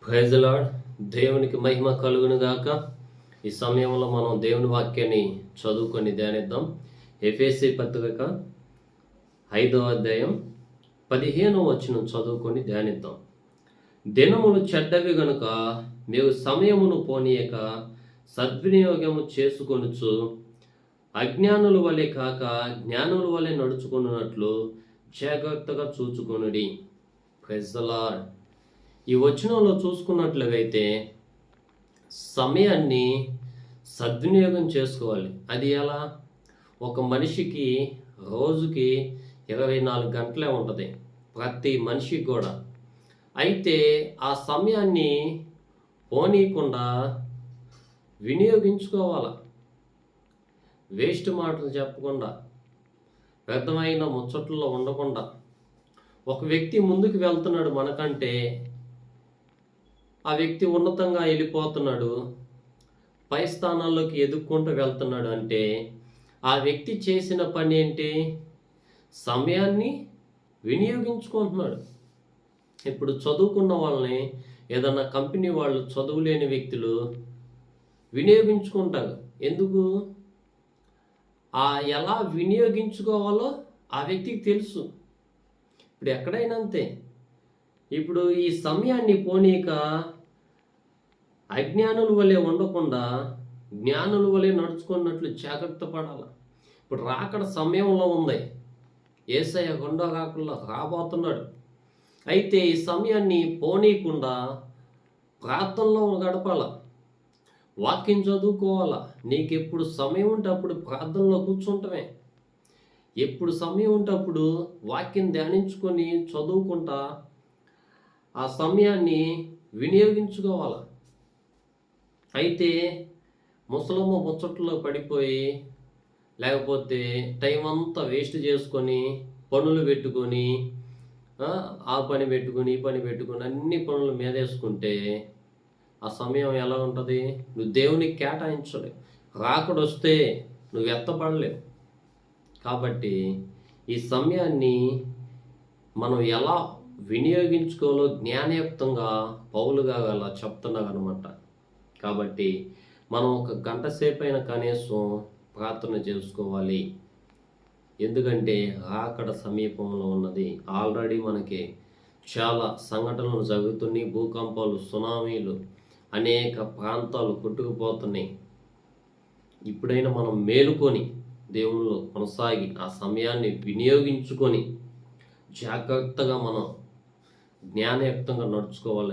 Praise the lord. దేవునికి మహిమ కలుగును గాక. ఈ సమయంలో మనం దేవుని వాక్యాన్ని చదువుకొని ధ్యానిద్దాం. ఎఫెసీ పత్రిక 5వ అధ్యాయం 15వ వచనం చదువుకొని ధ్యానిద్దాం. దినములు చెడ్డవి గనుక మీరు సమయమును పోనీయక సద్వినియోగము చేసుకొనుచు అజ్ఞానుల వలె కాక జ్ఞానుల వలె నడుచుకున్నట్లు జాగ్రత్తగా చూచుకొనుడి. Praise the lord. ఈ వచనంలో చూసుకున్నట్లయితే సమయాన్ని సద్వినియోగం చేసుకోవాలి. అది ఎలా? ఒక మనిషికి రోజుకి 24 గంటలే ఉంటుంది, ప్రతి మనిషికి కూడా. అయితే ఆ సమయాన్ని పోనీయకుండా వినియోగించుకోవాలి. వేస్ట్ మాటలు చెప్పకుండా, వ్యర్థమైన ముచ్చట్లో ఉండకుండా. ఒక వ్యక్తి ముందుకు వెళ్తున్నాడు మనకంటే, ఆ వ్యక్తి ఉన్నతంగా వెళ్ళిపోతున్నాడు, పై స్థానాల్లోకి ఎదుక్కుంటూ వెళ్తున్నాడు అంటే ఆ వ్యక్తి చేసిన పని ఏంటి? సమయాన్ని వినియోగించుకుంటున్నాడు. ఇప్పుడు చదువుకున్న వాళ్ళని, ఏదన్నా కంపెనీ వాళ్ళు చదువులేని వ్యక్తులు వినియోగించుకుంటారు. ఎందుకు? ఎలా వినియోగించుకోవాలో ఆ వ్యక్తికి తెలుసు. ఇప్పుడు ఎక్కడైనా అంతే. ఇప్పుడు ఈ సమయాన్ని పోనీక అజ్ఞానుల వలె ఉండకుండా జ్ఞానుల వలె నడుచుకున్నట్లు జాగ్రత్త పడాలి. ఇప్పుడు రాకడ సమయంలో ఉంది. యేసయ్య రెండో రాకడలో రాబోతున్నాడు. అయితే ఈ సమయాన్ని పోనీయకుండా ప్రార్థనలో గడపాల, వాక్యం చదువుకోవాలా. నీకు ఎప్పుడు సమయం ఉంటే అప్పుడు ప్రార్థనలో కూర్చుంటమే. ఎప్పుడు సమయం ఉంటే అప్పుడు వాక్యం ధ్యానించుకొని చదువుకుంటా ఆ సమయాన్ని వినియోగించుకోవాలి. అయితే ముసలమ్మ ముచ్చట్లో పడిపోయి, లేకపోతే టైం అంతా వేస్ట్ చేసుకొని, పనులు పెట్టుకొని, ఆ పని పెట్టుకొని ఈ పని పెట్టుకొని అన్ని పనులు మీదేసుకుంటే ఆ సమయం ఎలా ఉంటుంది? నువ్వు దేవునికి కేటాయించలేవు. రాకడొస్తే నువ్వు ఎత్తపడలేవు. కాబట్టి ఈ సమయాన్ని మనం ఎలా వినియోగించుకోవాలో జ్ఞానయుక్తంగా పౌలుగా అలా చెప్తున్నారు అనమాట. కాబట్టి మనం ఒక గంట సేపు అయినా కనీసం ప్రార్థన చేసుకోవాలి. ఎందుకంటే రాకడ సమీపంలో ఉన్నది. ఆల్రెడీ మనకి చాలా సంఘటనలు జరుగుతున్నాయి. భూకంపాలు, సునామీలు, అనేక ప్రాంతాలు కొట్టుకుపోతున్నాయి. ఇప్పుడైనా మనం మేలుకొని దేవుళ్ళు కొనసాగి ఆ సమయాన్ని వినియోగించుకొని జాగ్రత్తగా మనం జ్ఞానయుక్తంగా నడుచుకోవాలని